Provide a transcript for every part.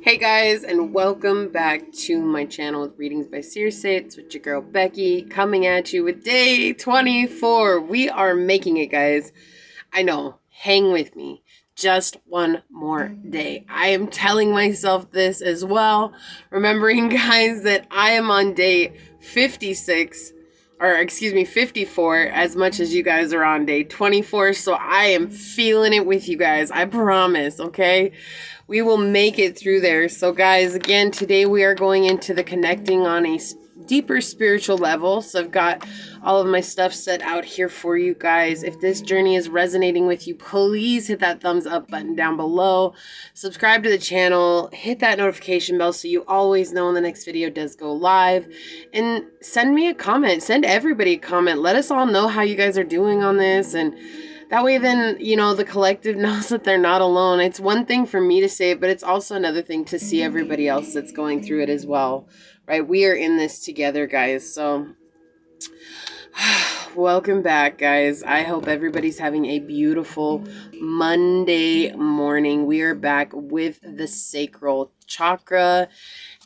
Hey guys, and welcome back to my channel with Readings by Circe. It's with your girl Becky, coming at you with day 24. We are making it, guys. I know, hang with me. Just one more day. I am telling myself this as well. Remembering, guys, that I am on day 56, or excuse me, 54, as much as you guys are on day 24. So I am feeling it with you guys. I promise, okay? We will make it through there. So guys, again, today we are going into the connecting on a deeper spiritual level. So I've got all of my stuff set out here for you guys. If this journey is resonating with you, please hit that thumbs up button down below. Subscribe to the channel, hit that notification bell so you always know when the next video does go live. And send me a comment. Send everybody a comment. Let us all know how you guys are doing on this, and that way then, you know, the collective knows that they're not alone. It's one thing for me to say it, but it's also another thing to see everybody else that's going through it as well, right? We are in this together, guys. So welcome back, guys. I hope everybody's having a beautiful Monday morning. We are back with the sacral chakra.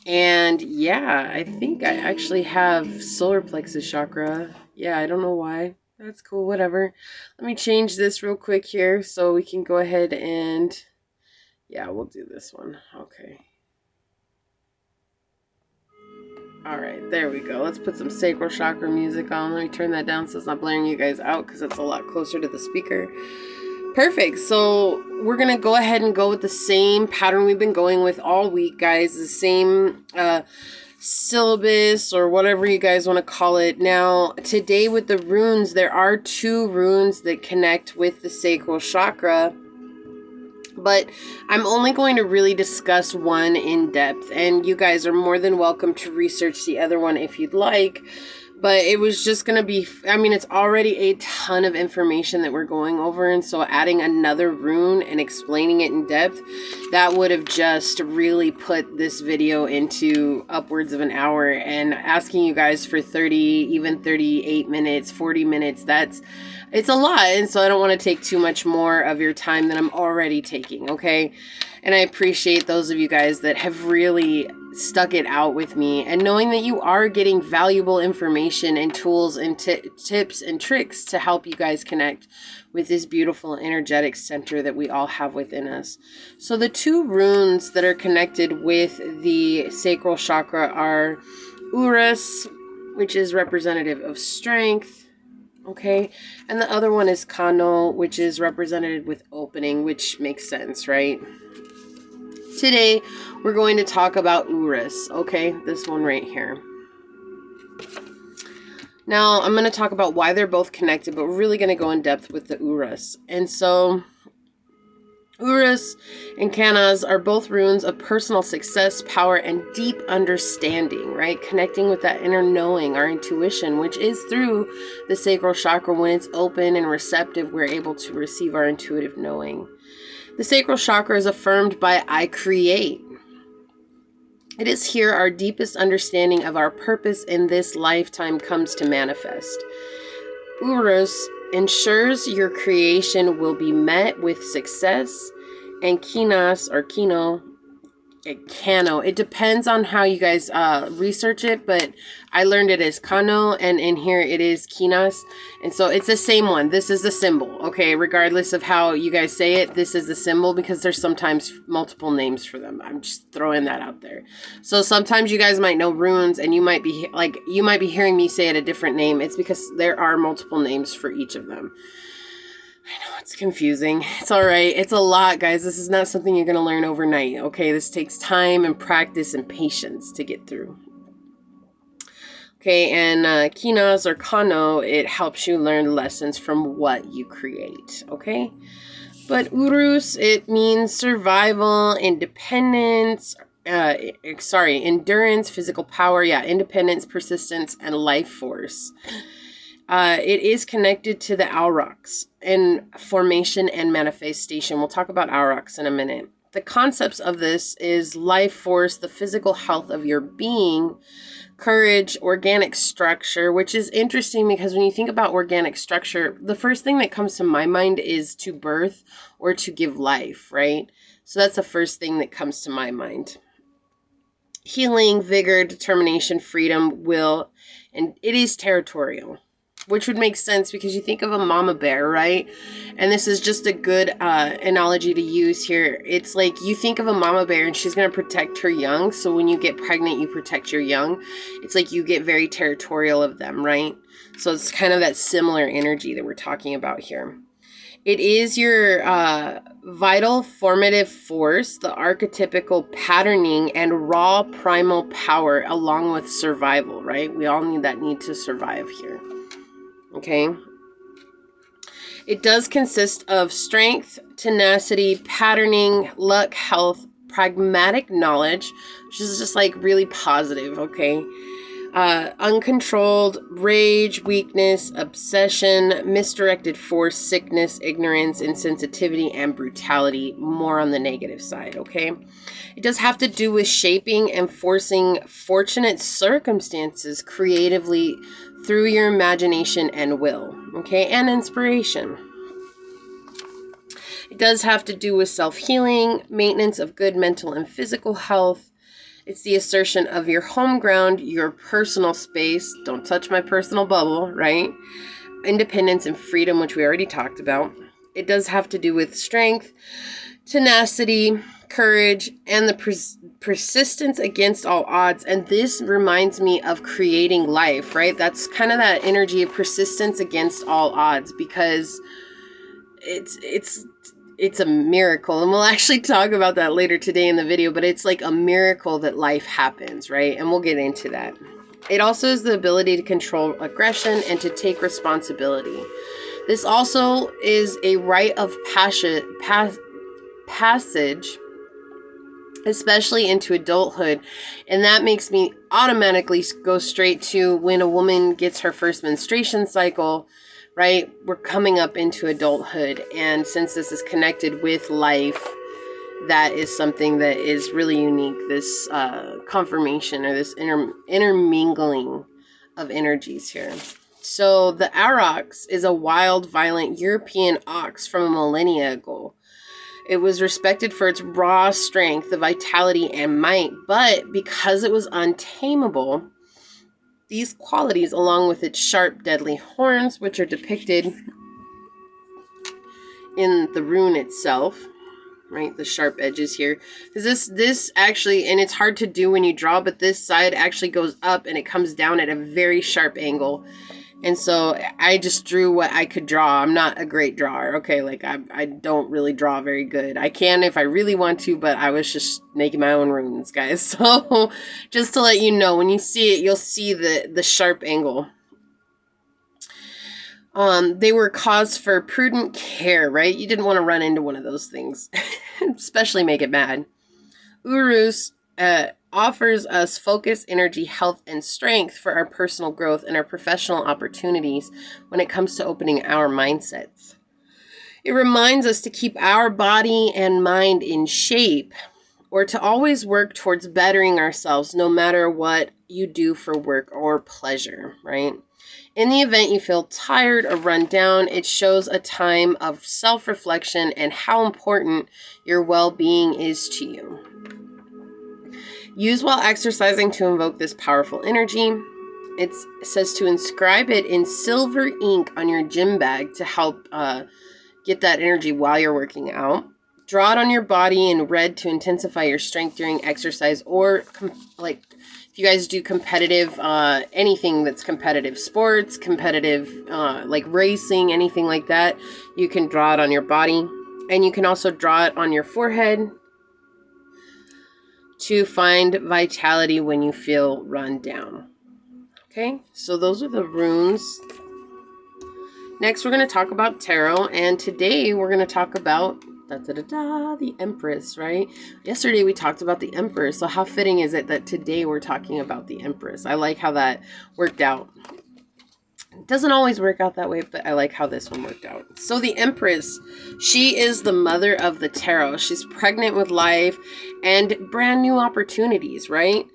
And yeah, I think I actually have solar plexus chakra. Yeah, I don't know why. That's cool, whatever. Let me change this real quick here so we can go ahead and, yeah, we'll do this one. Okay. All right, there we go. Let's put some sacral chakra music on. Let me turn that down so it's not blaring you guys out because it's a lot closer to the speaker. Perfect. So we're going to go ahead and go with the same pattern we've been going with all week, guys. The same syllabus or whatever you guys want to call it. Now, today with the runes, there are 2 runes that connect with the sacral chakra, but I'm only going to really discuss one in depth, and you guys are more than welcome to research the other one if you'd like. But it was just going to be, I mean, it's already a ton of information that we're going over. And so adding another rune and explaining it in depth, that would have just really put this video into upwards of an hour. And asking you guys for 30, even 38 minutes, 40 minutes, it's a lot. And so I don't want to take too much more of your time than I'm already taking, okay? And I appreciate those of you guys that have really stuck it out with me, and knowing that you are getting valuable information and tools and tips and tricks to help you guys connect with this beautiful energetic center that we all have within us. So the 2 runes that are connected with the sacral chakra are Urus, which is representative of strength, okay, and the other one is Kano, which is represented with opening, which makes sense, right? Today, we're going to talk about Urus, okay? This one right here. Now, I'm going to talk about why they're both connected, but we're really going to go in depth with the Urus. And so, Urus and Kanas are both runes of personal success, power, and deep understanding, right? Connecting with that inner knowing, our intuition, which is through the sacral chakra. When it's open and receptive, we're able to receive our intuitive knowing. The sacral chakra is affirmed by I create. It is here our deepest understanding of our purpose in this lifetime comes to manifest. Urus ensures your creation will be met with success, and Kinas or Kino, Kano. It depends on how you guys research it, but I learned it as Kano, and in here it is Kinas. And so it's the same one. This is the symbol, okay? Regardless of how you guys say it, this is the symbol because there's sometimes multiple names for them. I'm just throwing that out there. So sometimes you guys might know runes, and you might be hearing me say it a different name. It's because there are multiple names for each of them. I know it's confusing. It's all right. It's a lot, guys. This is not something you're going to learn overnight, okay? This takes time and practice and patience to get through. Okay, and Kinas or Kano, it helps you learn lessons from what you create, okay? But Urus, it means survival, independence, endurance, physical power, independence, persistence, and life force. It is connected to the Aurochs in formation and manifestation. We'll talk about Aurochs in a minute. The concepts of this is life force, the physical health of your being, courage, organic structure, which is interesting because when you think about organic structure, the first thing that comes to my mind is to birth or to give life, right? So that's the first thing that comes to my mind. healing, vigor, determination, freedom, will, and it is territorial, which would make sense because you think of a mama bear, right? And this is just a good analogy to use here. It's like you think of a mama bear and she's going to protect her young. So when you get pregnant, you protect your young. It's like you get very territorial of them, right? So it's kind of that similar energy that we're talking about here. It is your vital formative force, the archetypical patterning and raw primal power along with survival, right? We all need that need to survive here. Okay. It does consist of strength, tenacity, patterning, luck, health, pragmatic knowledge, which is just like really positive, okay? Uncontrolled rage, weakness, obsession, misdirected force, sickness, ignorance, insensitivity, and brutality, more on the negative side, okay? It does have to do with shaping and forcing fortunate circumstances creatively through your imagination and will, okay, and inspiration. It does have to do with self-healing, maintenance of good mental and physical health. It's the assertion of your home ground, your personal space. Don't touch my personal bubble, right? Independence and freedom, which we already talked about. It does have to do with strength, tenacity, courage, and the persistence against all odds. And this reminds me of creating life, right? That's kind of that energy of persistence against all odds, because it's a miracle, and we'll actually talk about that later today in the video, but it's like a miracle that life happens, right? And we'll get into that. It also is the ability to control aggression and to take responsibility. This also is a rite of passage, especially into adulthood, and that makes me automatically go straight to when a woman gets her first menstruation cycle, right? We're coming up into adulthood, and since this is connected with life, that is something that is really unique, this confirmation or this intermingling of energies here. So the aurochs is a wild, violent European ox from a millennia ago. It was respected for its raw strength, the vitality, and might, but because it was untamable, these qualities, along with its sharp, deadly horns, which are depicted in the rune itself, right? The sharp edges here. Because this actually, and it's hard to do when you draw, but this side actually goes up and it comes down at a very sharp angle. And so I just drew what I could draw. I'm not a great drawer, okay? Like, I don't really draw very good. I can if I really want to, but I was just making my own runes, guys. So just to let you know, when you see it, you'll see the sharp angle. They were cause for prudent care, right? You didn't want to run into one of those things, especially make it bad. Urus offers us focus, energy, health, and strength for our personal growth and our professional opportunities when it comes to opening our mindsets. It reminds us to keep our body and mind in shape, or to always work towards bettering ourselves no matter what you do for work or pleasure, right? In the event you feel tired or run down, it shows a time of self-reflection and how important your well-being is to you. Use while exercising to invoke this powerful energy. It says to inscribe it in silver ink on your gym bag to help get that energy while you're working out. Draw it on your body in red to intensify your strength during exercise, or like if you guys do competitive, anything that's competitive, sports, competitive, like racing, anything like that, you can draw it on your body. And you can also draw it on your forehead to find vitality when you feel run down. Okay, so those are the runes. Next, we're going to talk about tarot, and today we're going to talk about the Empress, right? Yesterday we talked about the Empress, so how fitting is it that today we're talking about the Empress? I like how that worked out. It doesn't always work out that way, but I like how this one worked out. So the Empress, she is the mother of the tarot. She's pregnant with life and brand new opportunities, right?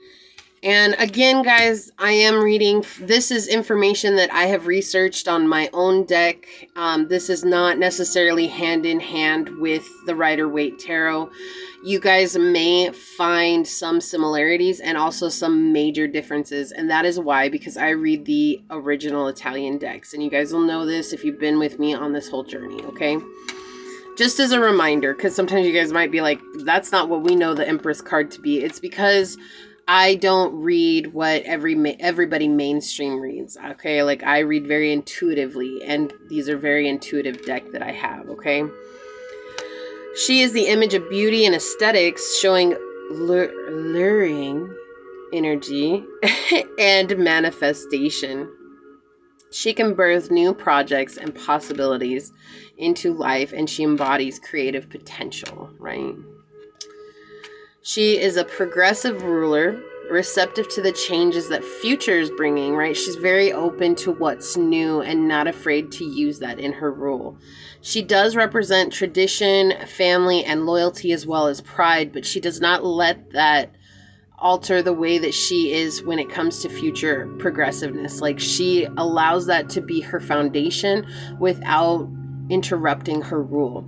And again, guys, I am reading. This is information that I have researched on my own deck. This is not necessarily hand in hand with the Rider-Waite Tarot. You guys may find some similarities and also some major differences. And that is why, because I read the original Italian decks. And you guys will know this if you've been with me on this whole journey, okay? Just as a reminder, because sometimes you guys might be like, that's not what we know the Empress card to be. It's because I don't read what everybody mainstream reads, okay? Like, I read very intuitively, and these are very intuitive deck that I have, okay? She is the image of beauty and aesthetics, showing luring energy and manifestation. She can birth new projects and possibilities into life, and she embodies creative potential, right? She is a progressive ruler, receptive to the changes that future is bringing, right? She's very open to what's new and not afraid to use that in her rule. She does represent tradition, family, and loyalty as well as pride, but she does not let that alter the way that she is when it comes to future progressiveness. Like, she allows that to be her foundation without interrupting her rule.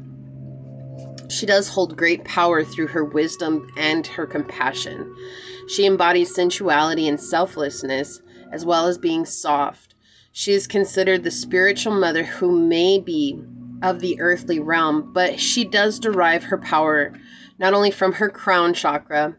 She does hold great power through her wisdom and her compassion. She embodies sensuality and selflessness, as well as being soft. She is considered the spiritual mother who may be of the earthly realm, but she does derive her power not only from her crown chakra,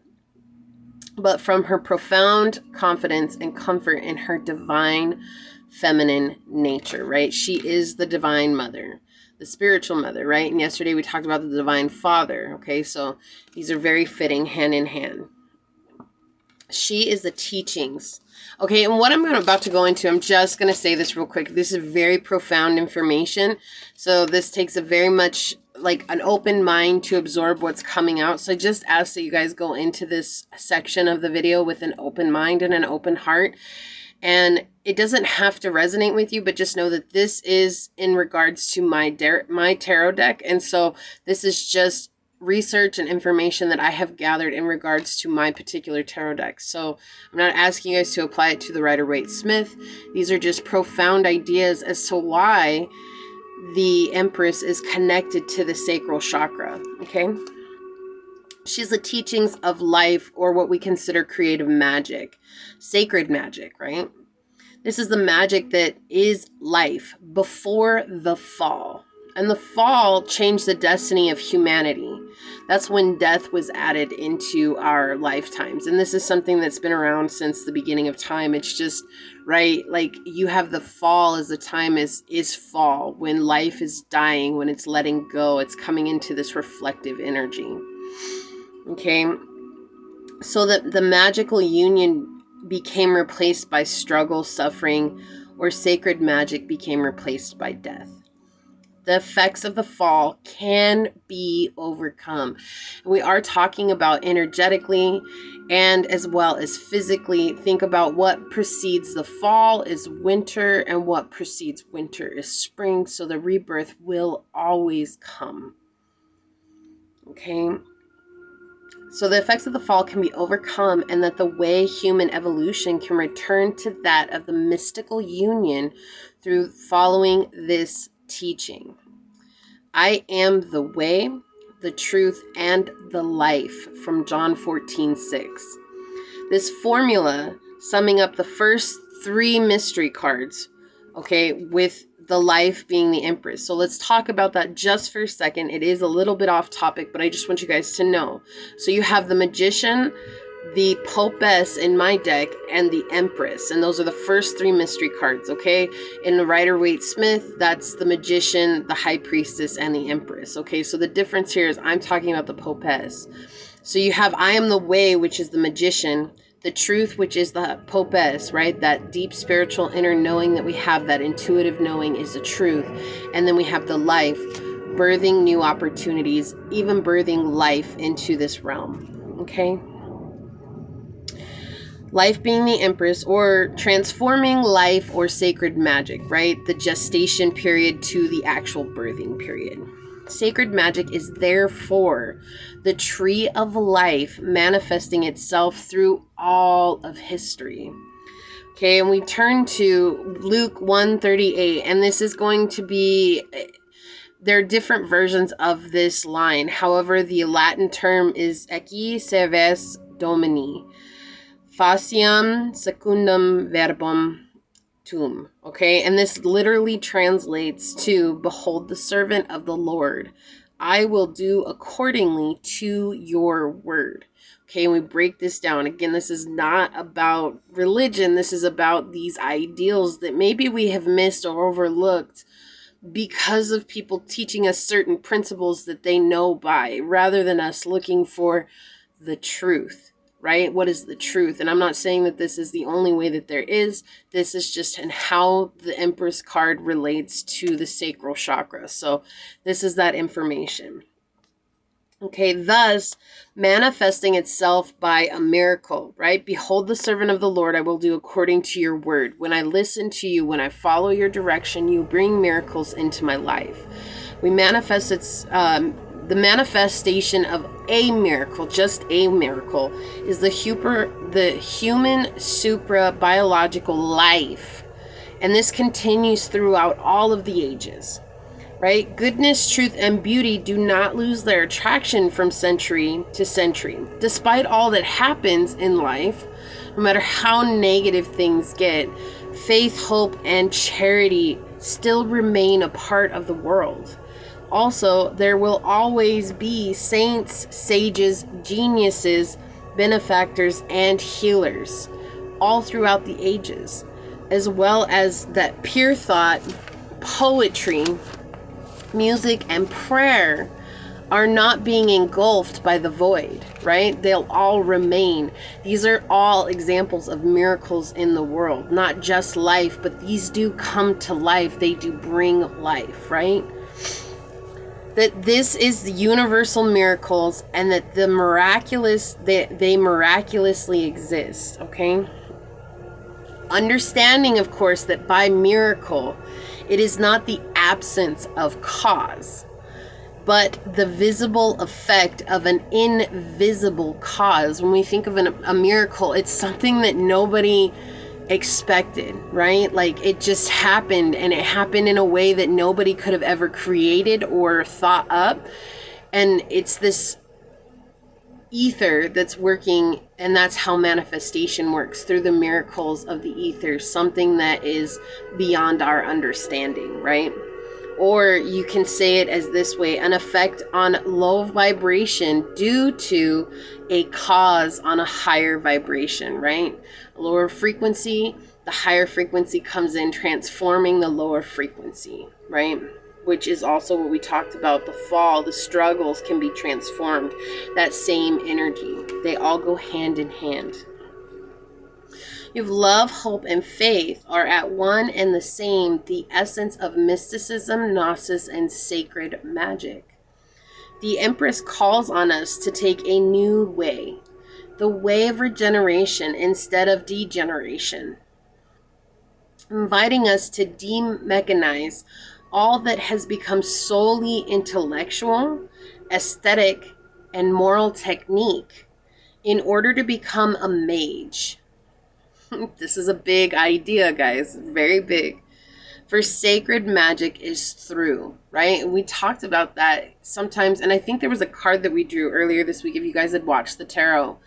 but from her profound confidence and comfort in her divine feminine nature, right? She is the divine mother, the spiritual mother, right? And yesterday we talked about the divine father, okay? So these are very fitting hand in hand. She is the teachings. Okay, and what I'm about to go into, I'm just going to say this real quick. This is very profound information. So this takes a very much like an open mind to absorb what's coming out. So I just ask that you guys go into this section of the video with an open mind and an open heart. And it doesn't have to resonate with you, but just know that this is in regards to my tarot deck. And so this is just research and information that I have gathered in regards to my particular tarot deck. So I'm not asking you guys to apply it to the Rider-Waite-Smith. These are just profound ideas as to why the Empress is connected to the sacral chakra, okay? She's the teachings of life, or what we consider creative magic, sacred magic, right? This is the magic that is life before the fall. And the fall changed the destiny of humanity. That's when death was added into our lifetimes. And this is something that's been around since the beginning of time. It's just, right, like you have the fall as the time is fall, when life is dying, when it's letting go, it's coming into this reflective energy. Okay, so that the magical union became replaced by struggle, suffering, or sacred magic became replaced by death. The effects of the fall can be overcome. We are talking about energetically and as well as physically. Think about what precedes the fall is winter, and what precedes winter is spring. So the rebirth will always come. Okay. So the effects of the fall can be overcome, and that the way human evolution can return to that of the mystical union through following this teaching. I am the way, the truth, and the life, from John 14:6. This formula, summing up the first 3 mystery cards, okay, with the life being the Empress. So let's talk about that just for a second. It is a little bit off topic, but I just want you guys to know. So you have the Magician, the Popess in my deck, and the Empress. And those are the first 3 mystery cards, okay? In the Rider-Waite-Smith, that's the Magician, the High Priestess, and the Empress, okay? So the difference here is I'm talking about the Popess. So you have I am the way, which is the Magician, the truth, which is the Popess, right? That deep spiritual inner knowing that we have, that intuitive knowing is the truth. And then we have the life, birthing new opportunities, even birthing life into this realm, okay? Life being the Empress, or transforming life or sacred magic, right? The gestation period to the actual birthing period. Sacred magic is therefore the tree of life manifesting itself through all of history. Okay, and we turn to Luke 1:38, and this is going to be, there are different versions of this line. However, the Latin term is Ecce seves Domini, faciam secundum verbum tuum. Okay, and this literally translates to, behold the servant of the Lord. I will do accordingly to your word. Okay, and we break this down. Again, this is not about religion. This is about these ideals that maybe we have missed or overlooked because of people teaching us certain principles that they know by, rather than us looking for the truth, right? What is the truth? And I'm not saying that this is the only way that there is. This is just in how the Empress card relates to the sacral chakra. So this is that information. Okay, thus manifesting itself by a miracle, right? Behold the servant of the Lord, I will do according to your word. When I listen to you, when I follow your direction, you bring miracles into my life. We manifest the manifestation of a miracle, just a miracle, is the human supra-biological life. And this continues throughout all of the ages. Right? Goodness, truth, and beauty do not lose their attraction from century to century. Despite all that happens in life, no matter how negative things get, faith, hope, and charity still remain a part of the world. Also, there will always be saints, sages, geniuses, benefactors, and healers all throughout the ages, as well as that pure thought, poetry, music, and prayer are not being engulfed by the void, right? They'll all remain. These are all examples of miracles in the world, not just life, but these do come to life. They do bring life, right? That this is the universal miracles, and that the miraculous, they miraculously exist, okay? Understanding, of course, that by miracle, it is not the absence of cause, but the visible effect of an invisible cause. When we think of a miracle, it's something that nobody expected, right? Like it just happened, and it happened in a way that nobody could have ever created or thought up. And it's this ether that's working, and that's how manifestation works, through the miracles of the ether, something that is beyond our understanding, right? Or you can say it as this way: an effect on low vibration due to a cause on a higher vibration, right? A lower frequency, the higher frequency comes in, transforming the lower frequency, right? Which is also what we talked about, the fall, the struggles can be transformed. That same energy, they all go hand in hand. You have love, hope, and faith are at one and the same, the essence of mysticism, gnosis, and sacred magic. The Empress calls on us to take a new way, the way of regeneration instead of degeneration, inviting us to demechanize all that has become solely intellectual, aesthetic, and moral technique in order to become a mage. This is a big idea, guys. Very big. For sacred magic is through, right? And we talked about that sometimes, and I think there was a card that we drew earlier this week, if you guys had watched the tarot,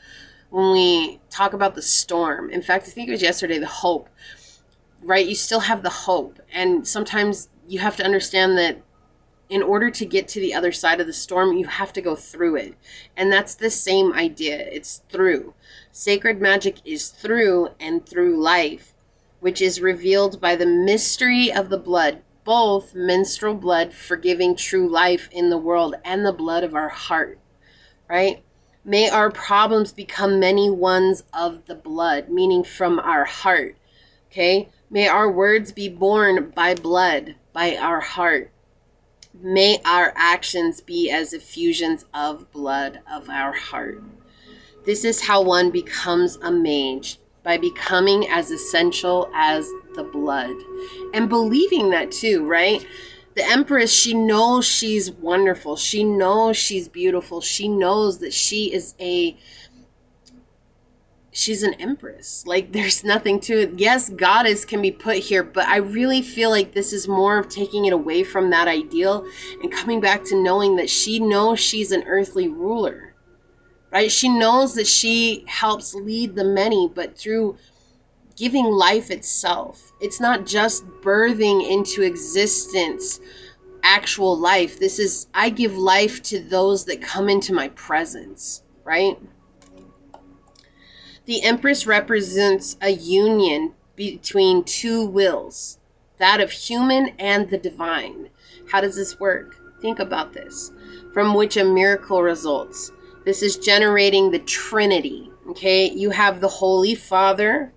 when we talk about the storm. In fact, I think it was yesterday, the hope, right? You still have the hope, and sometimes you have to understand that in order to get to the other side of the storm, you have to go through it. And that's the same idea. It's through. Sacred magic is through and through life, which is revealed by the mystery of the blood, both menstrual blood, forgiving true life in the world, and the blood of our heart, right? May our problems become many ones of the blood, meaning from our heart, okay? May our words be born by blood, by our heart. May our actions be as effusions of blood of our heart. This is how one becomes a mage, by becoming as essential as the blood. And believing that too, right? The Empress, she knows she's wonderful. She knows she's beautiful. She knows that she's an empress. Like, there's nothing to it. Yes, goddess can be put here, but I really feel like this is more of taking it away from that ideal and coming back to knowing that she knows she's an earthly ruler, right? She knows that she helps lead the many, but through giving life itself. It's not just birthing into existence actual life. This is, I give life to those that come into my presence, right? The Empress represents a union between two wills, that of human and the divine. How does this work? Think about this. From which a miracle results. This is generating the Trinity, okay? You have the Holy Father,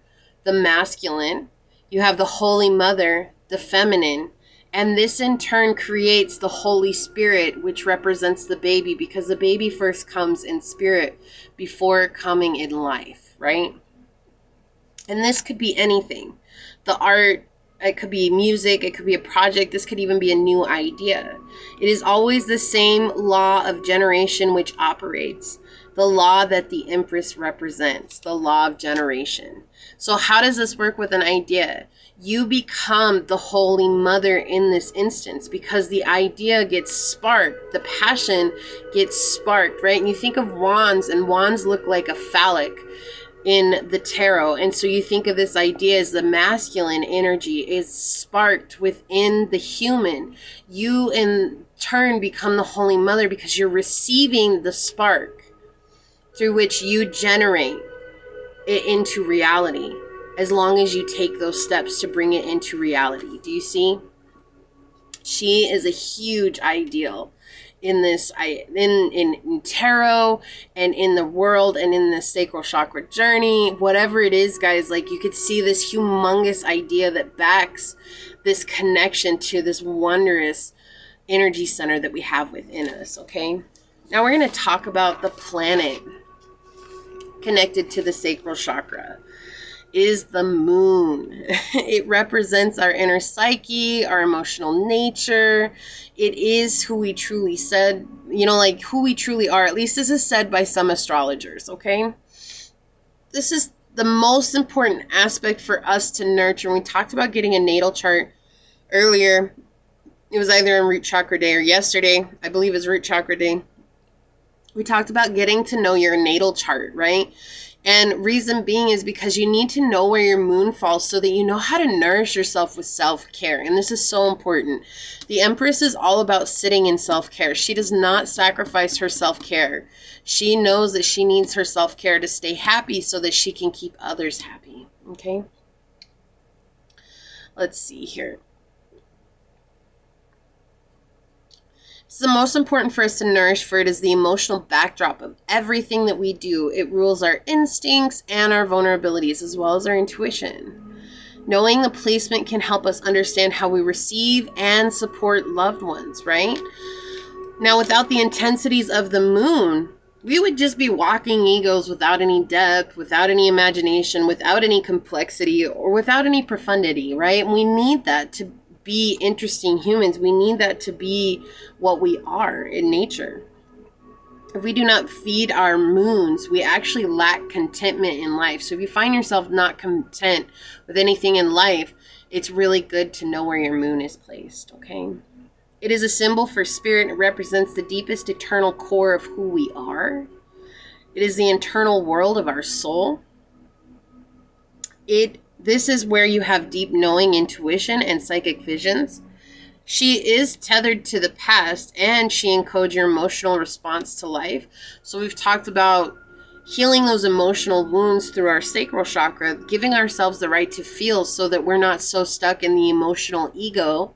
the masculine. You have the Holy Mother, the feminine. And this in turn creates the Holy Spirit, which represents the baby, because the baby first comes in spirit before coming in life, right? And this could be anything. The art, it could be music, it could be a project, this could even be a new idea. It is always the same law of generation which operates. The law that the Empress represents, the law of generation. So how does this work with an idea? You become the Holy Mother in this instance because the idea gets sparked, the passion gets sparked, right? And you think of wands, and wands look like a phallic in the tarot. And so you think of this idea as the masculine energy is sparked within the human. You in turn become the Holy Mother because you're receiving the spark through which you generate it into reality, as long as you take those steps to bring it into reality. Do you see? She is a huge ideal in this, in tarot and in the world and in the sacral chakra journey, whatever it is, guys. Like, you could see this humongous idea that backs this connection to this wondrous energy center that we have within us. Okay, now we're going to talk about the planet connected to the sacral chakra. Is the moon. It represents our inner psyche, our emotional nature. It is who we truly said, like who we truly are. At least this is said by some astrologers, okay? This is the most important aspect for us to nurture. We talked about getting a natal chart earlier. It was either on Root Chakra Day or yesterday. I believe it's Root Chakra Day. We talked about getting to know your natal chart, right? And reason being is because you need to know where your moon falls so that you know how to nourish yourself with self-care. And this is so important. The Empress is all about sitting in self-care. She does not sacrifice her self-care. She knows that she needs her self-care to stay happy so that she can keep others happy. Okay? Let's see here. So the most important for us to nourish, for it is the emotional backdrop of everything that we do. It rules our instincts and our vulnerabilities, as well as our intuition. Knowing the placement can help us understand how we receive and support loved ones, right? Now, without the intensities of the moon, we would just be walking egos without any depth, without any imagination, without any complexity, or without any profundity, right? We need that to be interesting humans. We need that to be what we are in nature. If we do not feed our moons, we actually lack contentment in life. So if you find yourself not content with anything in life, it's really good to know where your moon is placed, okay? It is a symbol for spirit. It represents the deepest eternal core of who we are. It is the internal world of our soul. This is where you have deep knowing, intuition, and psychic visions. She is tethered to the past, and she encodes your emotional response to life. So we've talked about healing those emotional wounds through our sacral chakra, giving ourselves the right to feel so that we're not so stuck in the emotional ego,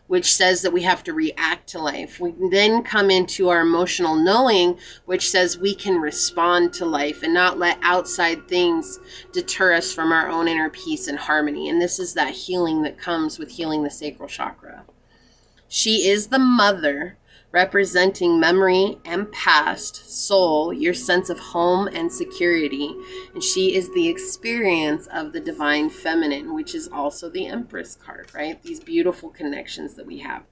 which says that we have to react to life. We then come into our emotional knowing, which says we can respond to life and not let outside things deter us from our own inner peace and harmony. And this is that healing that comes with healing the sacral chakra. She is the mother, representing memory and past, soul, your sense of home and security. And she is the experience of the divine feminine, which is also the Empress card, right? These beautiful connections that we have.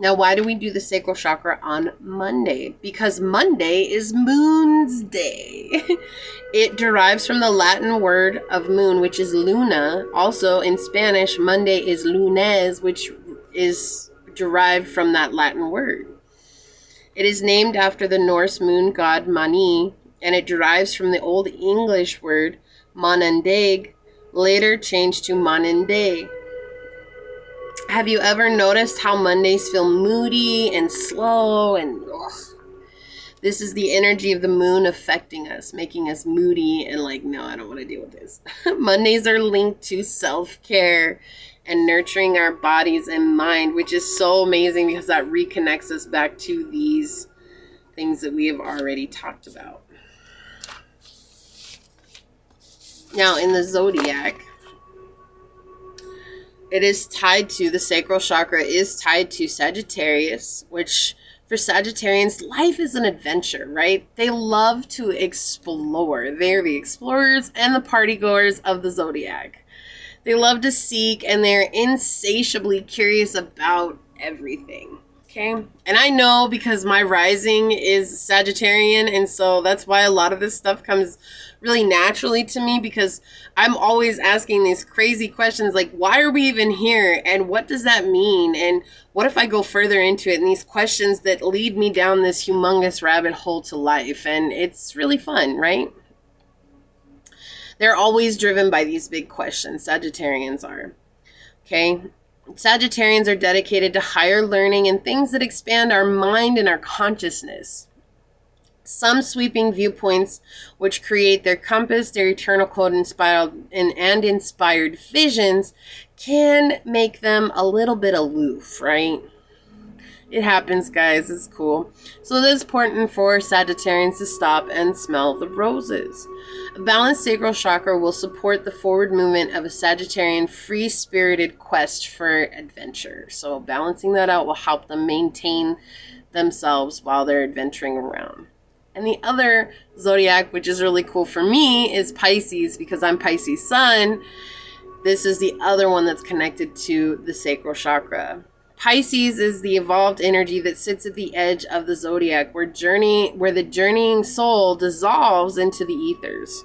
Now, why do we do the sacral chakra on Monday? Because Monday is Moon's Day. It derives from the Latin word of moon, which is luna. Also, in Spanish, Monday is lunes, which is derived from that Latin word. It is named after the Norse moon god Mani, and it derives from the Old English word monandag, later changed to Monday. Have you ever noticed how Mondays feel moody and slow and ugh? This is the energy of the moon affecting us, making us moody and like, no, I don't want to deal with this. Mondays are linked to self-care and nurturing our bodies and mind, which is so amazing because that reconnects us back to these things that we have already talked about. Now, in the zodiac, it is tied to, the sacral chakra is tied to Sagittarius, which for Sagittarians, life is an adventure, right? They love to explore. They're the explorers and the partygoers of the zodiac. They love to seek, and they're insatiably curious about everything. Okay? And I know because my rising is Sagittarian, and so that's why a lot of this stuff comes really naturally to me, because I'm always asking these crazy questions like, why are we even here? And what does that mean? And what if I go further into it? And these questions that lead me down this humongous rabbit hole to life. And it's really fun, right? They're always driven by these big questions. Sagittarians are. Okay? Sagittarians are dedicated to higher learning and things that expand our mind and our consciousness. Some sweeping viewpoints which create their compass, their eternal code and inspired visions can make them a little bit aloof, right? It happens, guys. It's cool. So it is important for Sagittarians to stop and smell the roses. A balanced sacral chakra will support the forward movement of a Sagittarian free-spirited quest for adventure. So balancing that out will help them maintain themselves while they're adventuring around. And the other zodiac, which is really cool for me, is Pisces, because I'm Pisces sun. This is the other one that's connected to the sacral chakra. Pisces is the evolved energy that sits at the edge of the zodiac, where the journeying soul dissolves into the ethers.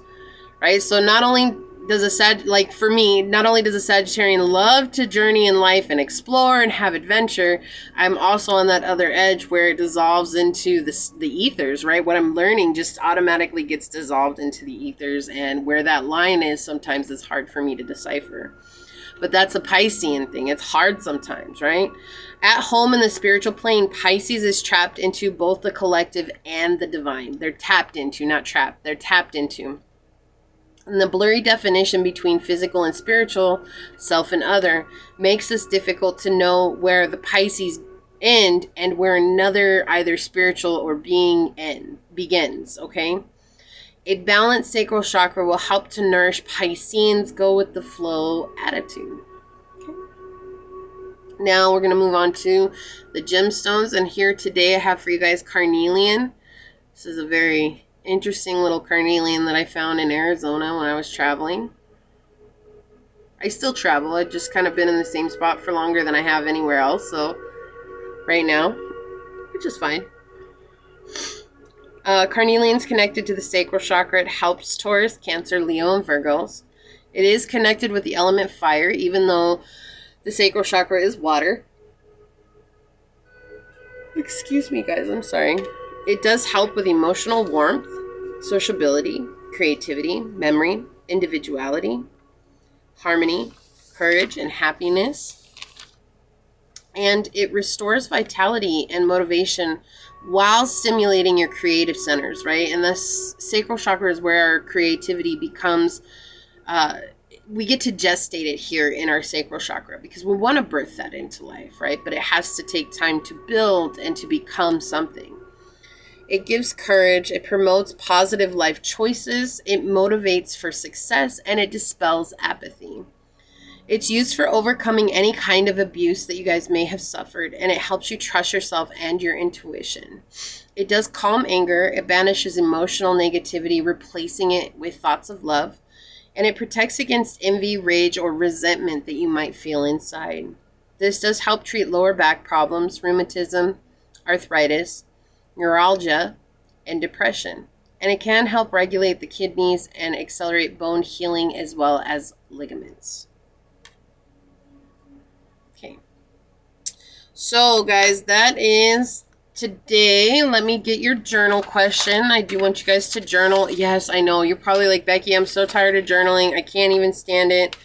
Right? So not only does a Sagittarian love to journey in life and explore and have adventure, I'm also on that other edge where it dissolves into the ethers, right? What I'm learning just automatically gets dissolved into the ethers, and where that line is sometimes is hard for me to decipher. But that's a Piscean thing. It's hard sometimes, right? At home in the spiritual plane, Pisces is trapped into both the collective and the divine. They're tapped into, not trapped. They're tapped into. And the blurry definition between physical and spiritual, self and other, makes it difficult to know where the Pisces end and where another either spiritual or being begins, okay? A balanced sacral chakra will help to nourish Pisceans' go-with-the-flow attitude. Okay. Now we're going to move on to the gemstones, and here today I have for you guys carnelian. This is a very interesting little carnelian that I found in Arizona when I was traveling. I still travel. I've just kind of been in the same spot for longer than I have anywhere else, so right now, which is fine. Carnelian's connected to the sacral chakra. It helps Taurus, Cancer, Leo, and Virgos. It is connected with the element fire, even though the sacral chakra is water. Excuse me, guys. I'm sorry. It does help with emotional warmth, sociability, creativity, memory, individuality, harmony, courage, and happiness. And it restores vitality and motivation while stimulating your creative centers, right? And this sacral chakra is where our creativity becomes, we get to gestate it here in our sacral chakra because we want to birth that into life, right? But it has to take time to build and to become something. It gives courage, it promotes positive life choices, it motivates for success, and it dispels apathy. It's used for overcoming any kind of abuse that you guys may have suffered, and it helps you trust yourself and your intuition. It does calm anger, it banishes emotional negativity, replacing it with thoughts of love, and it protects against envy, rage, or resentment that you might feel inside. This does help treat lower back problems, rheumatism, arthritis, neuralgia, and depression. And it can help regulate the kidneys and accelerate bone healing as well as ligaments. Okay. So, guys, that is today. Let me get your journal question. I do want you guys to journal. Yes, I know. You're probably like, Becky, I'm so tired of journaling. I can't even stand it.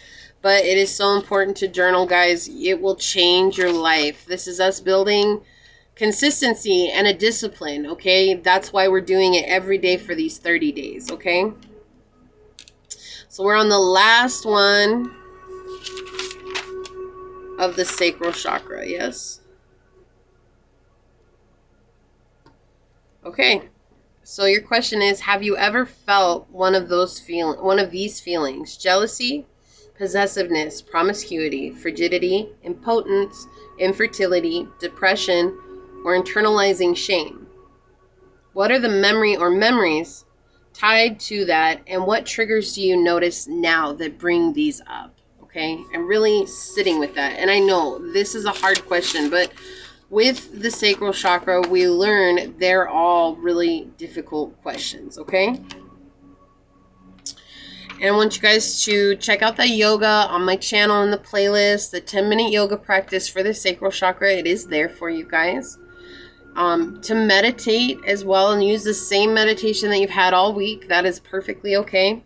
But it is so important to journal, guys. It will change your life. This is us building consistency and a discipline, okay? That's why we're doing it every day for these 30 days, okay? So we're on the last one of the sacral chakra, yes? Okay. So your question is, have you ever felt one of these feelings? Jealousy, possessiveness, promiscuity, frigidity, impotence, infertility, depression, or internalizing shame? What are the memory or memories tied to that, and what triggers do you notice now that bring these up? Okay, I'm really sitting with that. And I know this is a hard question, but with the sacral chakra, we learn they're all really difficult questions, okay? And I want you guys to check out the yoga on my channel in the playlist, the 10-minute yoga practice for the sacral chakra. It is there for you guys. To meditate as well and use the same meditation that you've had all week. That is perfectly okay.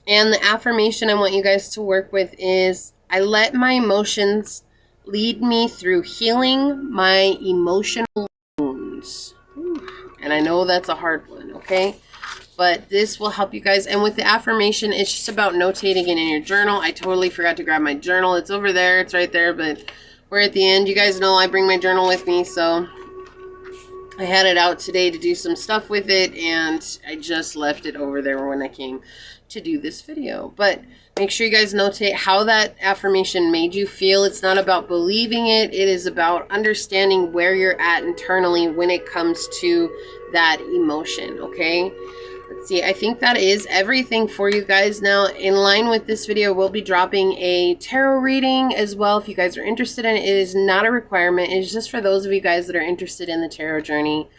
And the affirmation I want you guys to work with is, I let my emotions lead me through healing my emotional wounds. And I know that's a hard one, okay? But this will help you guys. And with the affirmation, it's just about notating it in your journal. I totally forgot to grab my journal. It's over there. It's right there. But we're at the end. You guys know I bring my journal with me. So I had it out today to do some stuff with it. And I just left it over there when I came to do this video. But make sure you guys notate how that affirmation made you feel. It's not about believing it. It is about understanding where you're at internally when it comes to that emotion, okay? Let's see, I think that is everything for you guys. Now, in line with this video, we'll be dropping a tarot reading as well. If you guys are interested in it, it is not a requirement. It's just for those of you guys that are interested in the tarot journey.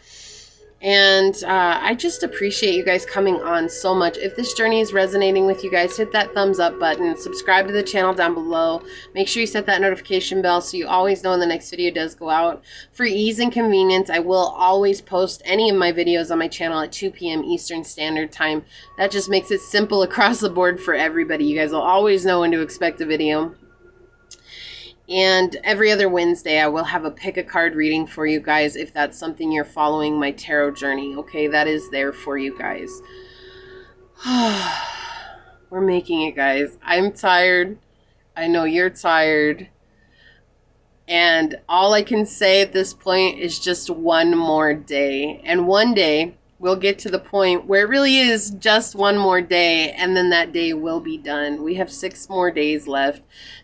And I just appreciate you guys coming on so much. If this journey is resonating with you guys, hit that thumbs up button. Subscribe to the channel down below. Make sure you set that notification bell so you always know when the next video does go out. For ease and convenience, I will always post any of my videos on my channel at 2 p.m. Eastern Standard Time. That just makes it simple across the board for everybody. You guys will always know when to expect a video. And every other Wednesday, I will have a pick a card reading for you guys if that's something you're following my tarot journey. Okay, that is there for you guys. We're making it, guys. I'm tired. I know you're tired. And all I can say at this point is just one more day. And one day, we'll get to the point where it really is just one more day, and then that day will be done. We have 6 more days left.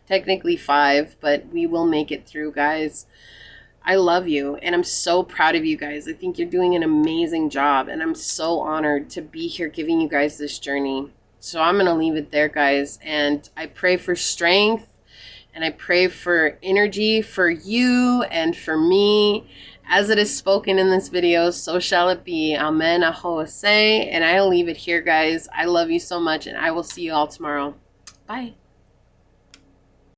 Technically 5, but we will make it through, guys. I love you, and I'm so proud of you guys. I think you're doing an amazing job, and I'm so honored to be here giving you guys this journey. So I'm going to leave it there, guys, and I pray for strength, and I pray for energy for you and for me. As it is spoken in this video, so shall it be. Amen. Ahosei. And I'll leave it here, guys. I love you so much, and I will see you all tomorrow. Bye.